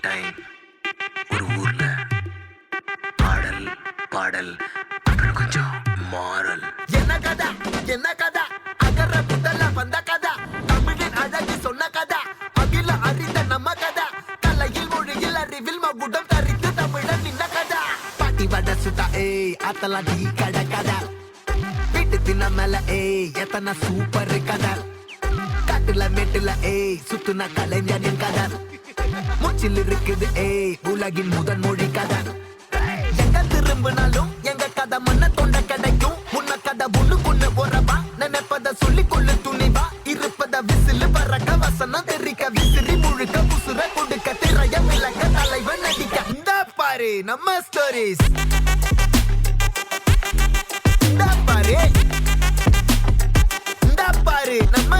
Time ஒரு ஊர்ல பாடல் பாடல் அப்புறம் கொஞ்சம் மாறல். என்ன கதை அகர முதல்ல வந்த கதை, தமிழின் அழகு சொன்ன கதை, அகில அறிந்த நம்ம கதை, கலையில் மொழியில் அறிவில் மகுடம் தரித்து தமிழன் நின்ன கதை. பாட்டி வட சுட்டா அத்தலாம் டீ கடை கதை, வீட்டு தின்ன மேல எத்தனை சூப்பர் கதை, காட்டுல மேட்டுல சுத்துன கலைஞனின் கதை, மூச்சில் இருக்குது உலகின் முதன் மொழி கதை. எங்க திரும்பினாலும் எங்க கதை மண்ண தொண்ட கிடைக்கும், முன்ன கதை ஒண்ணுக்குன்னு உறவா, நினைப்பத சொல்லி கொள்ளு துணிவா, இருப்பத விசிலு பறக்க வசனம் தெரிக்க விசிறி முழுக்க புசுர கொடுக்க திரைய விளக்க தலைவன் நடிக்க. இந்த பாரு நம்ம ஸ்டோரிஸ், இந்த பாரு நம்ம